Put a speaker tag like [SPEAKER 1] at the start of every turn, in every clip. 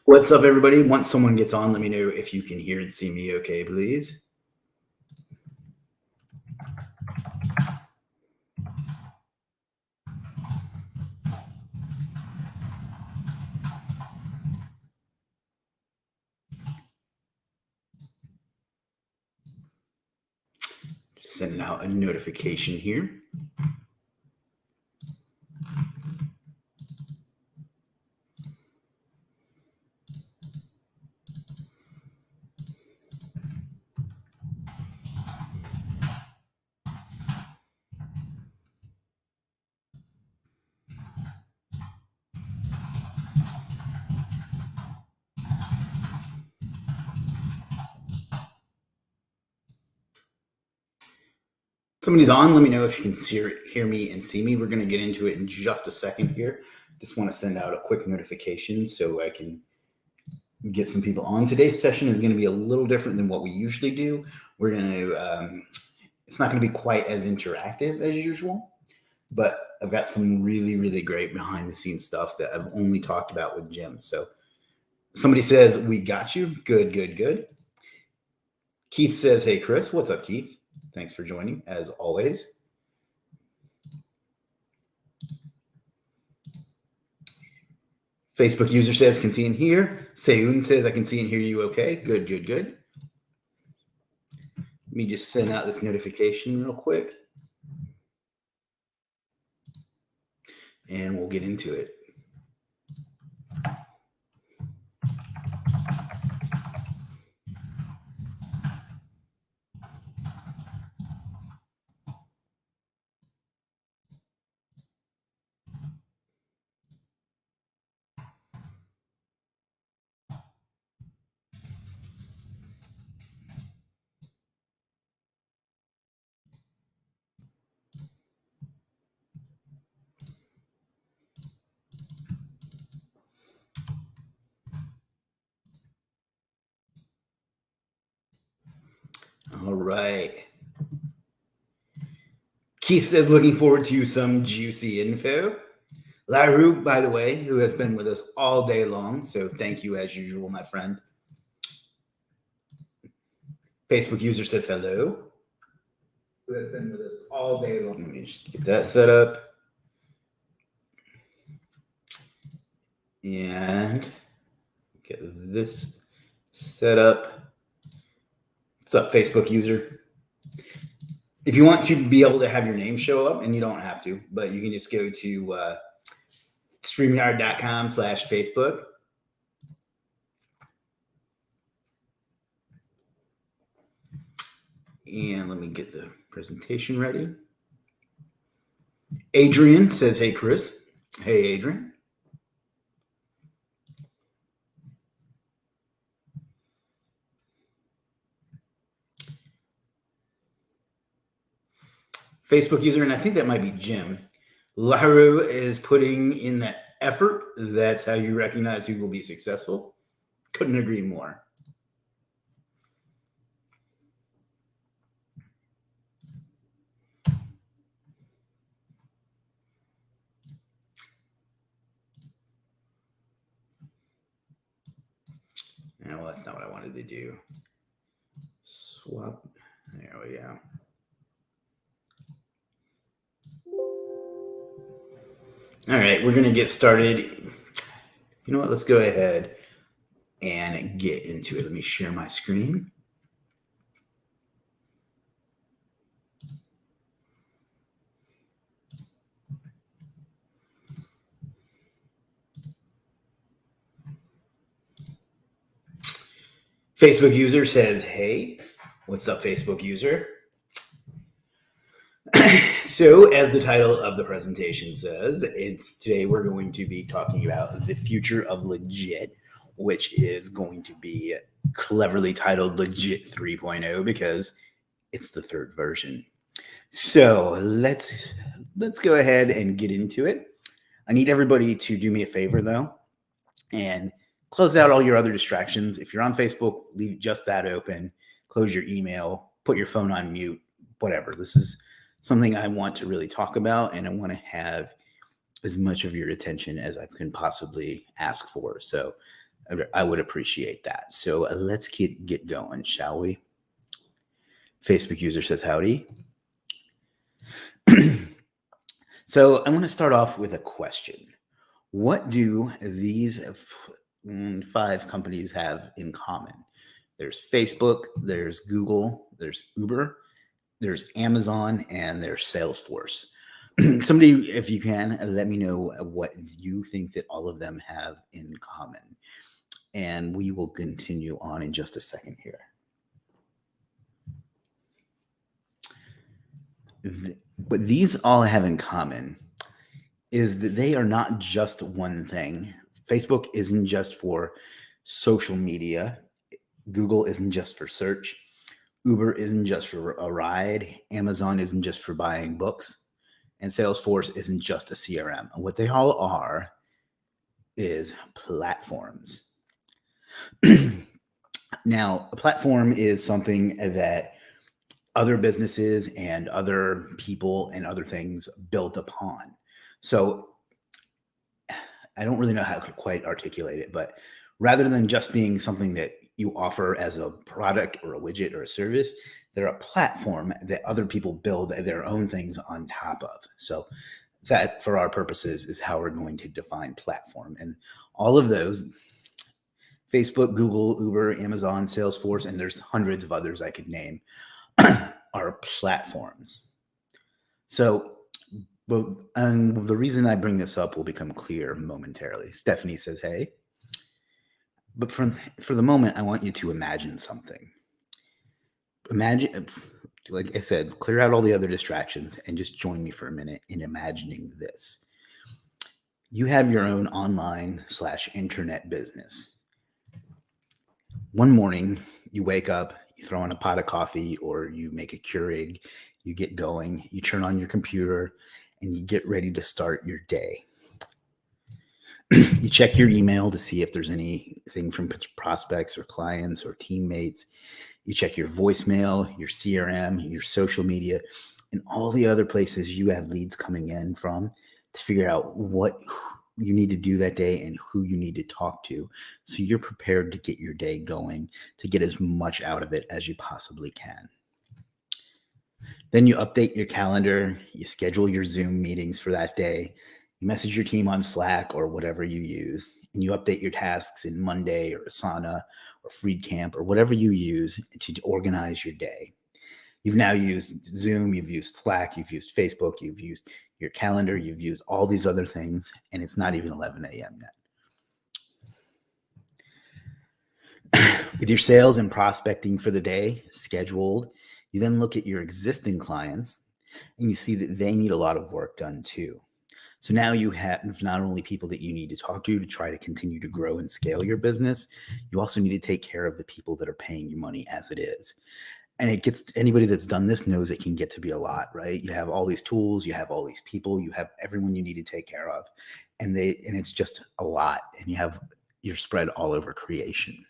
[SPEAKER 1] What's up, everybody? Once someone gets on, let me know if you can hear and see me okay, please. Just sending out a notification here. Somebody's on. Let me know if you can hear me and see me. We're going to get into it in just a second here. Just want to send out a quick notification so I can get some people on. Today's session is going to be a little different than what we usually do. We're going to, it's not going to be quite as interactive as usual, but I've got some really, really great behind the scenes stuff that I've only talked about with Jim. So somebody says, we got you. Good, good, good. Keith says, hey, Chris. What's up, Keith? Thanks for joining, as always. Facebook user says, can see and hear. Seun says, I can see and hear you okay. Good, good, good. Let me just send out this notification real quick. And we'll get into it. All right. Keith says, looking forward to some juicy info. Larue, by the way, who has been with us all day long. So thank you as usual, my friend. Facebook user says hello. Who has been with us all day long. Let me just get that set up. And get this set up. What's up, Facebook user? If you want to be able to have your name show up, and you don't have to, but you can just go to StreamYard.com/Facebook. And let me get the presentation ready. Adrian says, hey, Chris. Hey, Adrian. Facebook user, and I think that might be Jim. Laharu is putting in that effort. That's how you recognize who will be successful. Couldn't agree more. No, well, that's not what I wanted to do. Swap. There we go. All right, we're going to get started. You know what? Let's go ahead and get into it. Let me share my screen. Facebook user says, hey, what's up, Facebook user? So, as the title of the presentation says, today we're going to be talking about the future of Legiit, which is going to be cleverly titled Legiit 3.0 because it's the third version. So let's go ahead and get into it. I need everybody to do me a favor, though, and close out all your other distractions. If you're on Facebook, leave just that open. Close your email, put your phone on mute, whatever. This is something I want to really talk about, and I want to have as much of your attention as I can possibly ask for. So I would appreciate that. So let's get going, shall we? Facebook user says howdy. So I want to start off with a question. What do these 5 companies have in common? There's Facebook, there's Google, there's Uber, there's Amazon, and there's Salesforce. Somebody, if you can, let me know what you think that all of them have in common. And we will continue on in just a second here. What these all have in common is that they are not just one thing. Facebook isn't just for social media. Google isn't just for search. Uber isn't just for a ride. Amazon isn't just for buying books. And Salesforce isn't just a CRM. What they all are is platforms. Now, a platform is something that other businesses and other people and other things built upon. So I don't really know how to quite articulate it, but rather than just being something that you offer as a product or a widget or a service, they're a platform that other people build their own things on top of. So that, for our purposes, is how we're going to define platform. And all of those, Facebook, Google, Uber, Amazon, Salesforce, and there's hundreds of others I could name, are platforms. So, and the reason I bring this up will become clear momentarily. Stephanie says, hey. But for the moment, I want you to imagine something. Imagine, like I said, clear out all the other distractions and just join me for a minute in imagining this. You have your own online/internet business. One morning, you wake up, you throw in a pot of coffee, or you make a Keurig, you get going, you turn on your computer, and you get ready to start your day. You check your email to see if there's anything from prospects or clients or teammates. You check your voicemail, your CRM, your social media, and all the other places you have leads coming in from to figure out what you need to do that day and who you need to talk to. So you're prepared to get your day going, to get as much out of it as you possibly can. Then you update your calendar, you schedule your Zoom meetings for that day, you message your team on Slack or whatever you use, and you update your tasks in Monday or Asana or FreeCamp or whatever you use to organize your day. You've now used Zoom, you've used Slack, you've used Facebook, you've used your calendar, you've used all these other things, and it's not even 11 a.m. yet. With your sales and prospecting for the day scheduled, you then look at your existing clients and you see that they need a lot of work done too. So now you have not only people that you need to talk to try to continue to grow and scale your business, you also need to take care of the people that are paying you money as it is. And it gets, anybody that's done this knows it can get to be a lot, right? You have all these tools, you have all these people, you have everyone you need to take care of, and it's just a lot, and you're spread all over creation.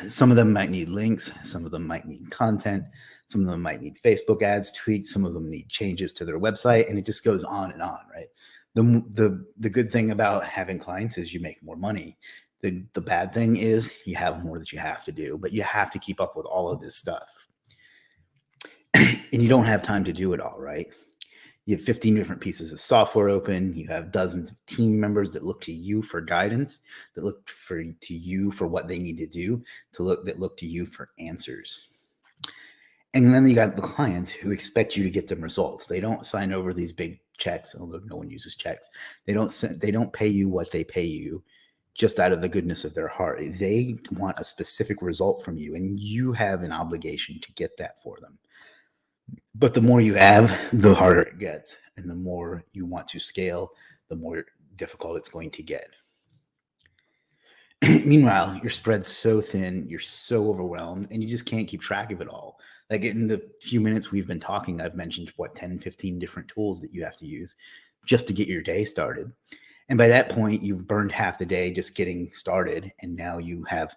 [SPEAKER 1] Some of them might need links, some of them might need content, some of them might need Facebook ads tweaked, some of them need changes to their website, and it just goes on and on, right? The good thing about having clients is you make more money. The bad thing is you have more that you have to do, but you have to keep up with all of this stuff. And you don't have time to do it all, right? You have 15 different pieces of software open. You have dozens of team members that look to you for guidance, that look to you for what they need to do, that look to you for answers. And then you got the clients who expect you to get them results. They don't sign over these big checks, although no one uses checks. They don't pay you what they pay you just out of the goodness of their heart. They want a specific result from you, and you have an obligation to get that for them. But the more you have, the harder it gets. And the more you want to scale, the more difficult it's going to get. Meanwhile, you're spread so thin, you're so overwhelmed, and you just can't keep track of it all. Like in the few minutes we've been talking, I've mentioned 10, 15 different tools that you have to use just to get your day started. And by that point, you've burned half the day just getting started. And now you have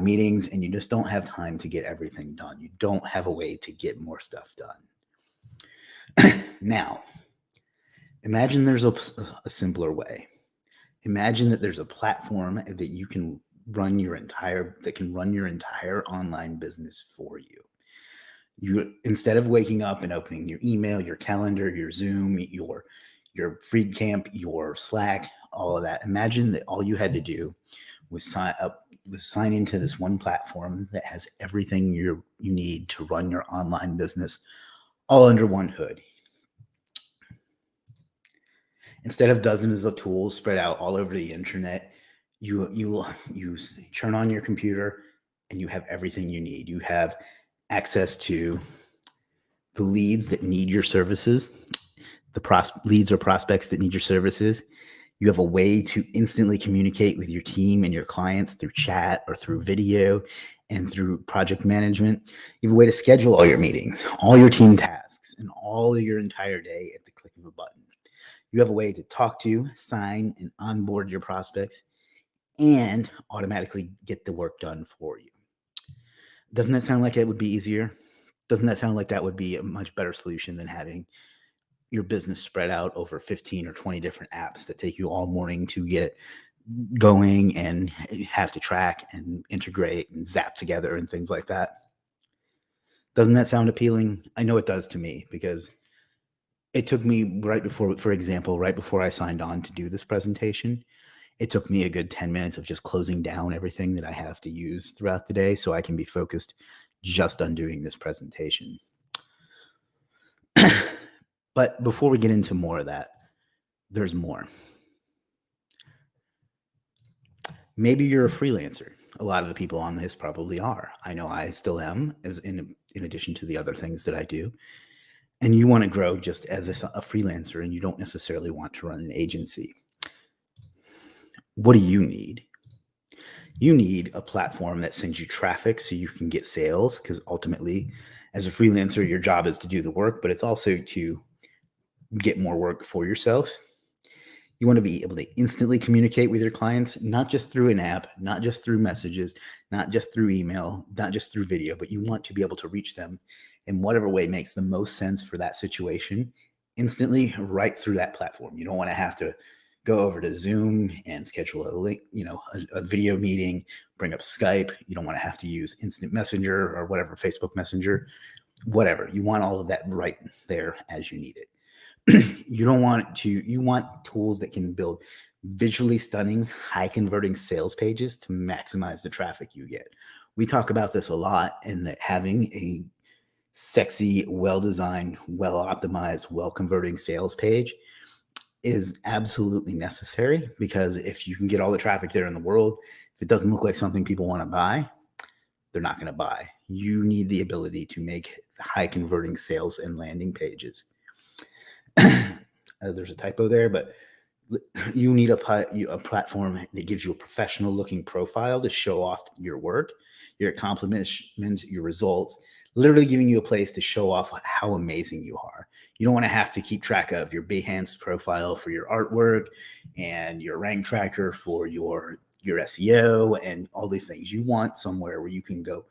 [SPEAKER 1] meetings and you just don't have time to get everything done. You don't have a way to get more stuff done. Now, imagine there's a simpler way. Imagine that there's a platform that you can run your entire online business for you. You, instead of waking up and opening your email, your calendar, your Zoom, your FreeCamp, your Slack, all of that. Imagine that all you had to do was sign into this one platform that has everything you need to run your online business all under one hood. Instead of dozens of tools spread out all over the internet, you turn on your computer and you have everything you need. You have access to the leads that need your services, leads or prospects that need your services. You have a way to instantly communicate with your team and your clients through chat or through video and through project management. You have a way to schedule all your meetings, all your team tasks, and all of your entire day at the click of a button. You have a way to talk to, sign, and onboard your prospects and automatically get the work done for you. Doesn't that sound like it would be easier? Doesn't that sound like that would be a much better solution than having your business spread out over 15 or 20 different apps that take you all morning to get going and have to track and integrate and zap together and things like that? Doesn't that sound appealing? I know it does to me, because it took me right before I signed on to do this presentation, it took me a good 10 minutes of just closing down everything that I have to use throughout the day so I can be focused just on doing this presentation. But before we get into more of that, there's more. Maybe you're a freelancer. A lot of the people on this probably are. I know I still am, as in addition to the other things that I do. And you want to grow just as a freelancer, and you don't necessarily want to run an agency. What do you need? You need a platform that sends you traffic so you can get sales, because ultimately, as a freelancer, your job is to do the work, but it's also to get more work for yourself. You want to be able to instantly communicate with your clients, not just through an app, not just through messages, not just through email, not just through video, but you want to be able to reach them in whatever way makes the most sense for that situation instantly, right through that platform. You don't want to have to go over to Zoom and schedule a link, a video meeting, bring up Skype. You don't want to have to use instant messenger or whatever, Facebook Messenger, whatever. You want all of that right there as you need it. You want tools that can build visually stunning, high converting sales pages to maximize the traffic you get. We talk about this a lot, and that having a sexy, well-designed, well-optimized, well-converting sales page is absolutely necessary, because if you can get all the traffic there in the world, if it doesn't look like something people want to buy, they're not going to buy. You need the ability to make high converting sales and landing pages. There's a typo there, but you need a platform that gives you a professional looking profile to show off your work, your accomplishments, your results, literally giving you a place to show off how amazing you are. You don't want to have to keep track of your Behance profile for your artwork and your rank tracker for your SEO and all these things. You want somewhere where you can go,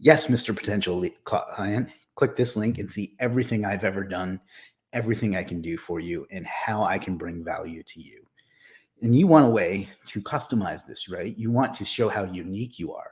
[SPEAKER 1] yes, Mr. Potential Client, click this link and see everything I've ever done, everything I can do for you, and how I can bring value to you. And you want a way to customize this, right? You want to show how unique you are.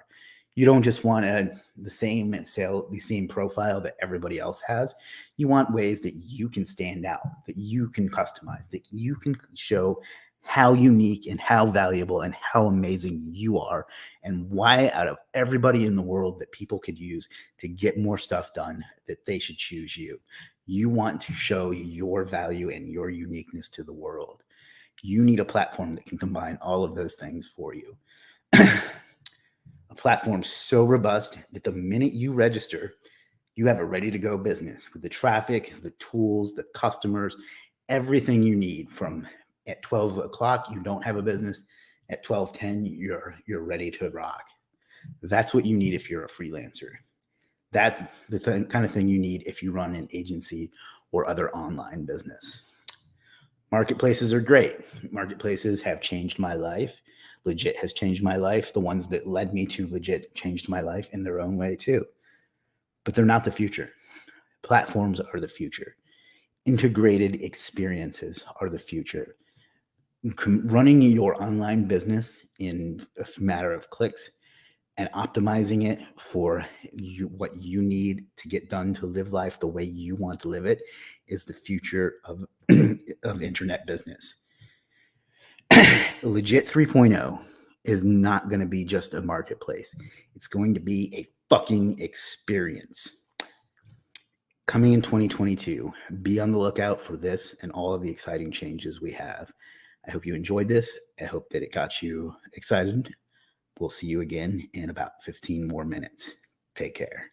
[SPEAKER 1] You don't just want the same profile that everybody else has. You want ways that you can stand out, that you can customize, that you can show how unique and how valuable and how amazing you are, and why out of everybody in the world that people could use to get more stuff done, that they should choose you. You want to show your value and your uniqueness to the world. You need a platform that can combine all of those things for you. A platform so robust that the minute you register, you have a ready to go business with the traffic, the tools, the customers, everything you need. From at 12 o'clock, you don't have a business. At 12:10, you're ready to rock. That's what you need if you're a freelancer. That's the kind of thing you need if you run an agency or other online business. Marketplaces are great. Marketplaces have changed my life. Legiit has changed my life. The ones that led me to Legiit changed my life in their own way too. But they're not the future. Platforms are the future. Integrated experiences are the future. running your online business in a matter of clicks and optimizing it for what you need to get done to live life the way you want to live it is the future of, of internet business. Legit 3.0 is not going to be just a marketplace. It's going to be a fucking experience. Coming in 2022, be on the lookout for this and all of the exciting changes we have. I hope you enjoyed this. I hope that it got you excited. We'll see you again in about 15 more minutes. Take care.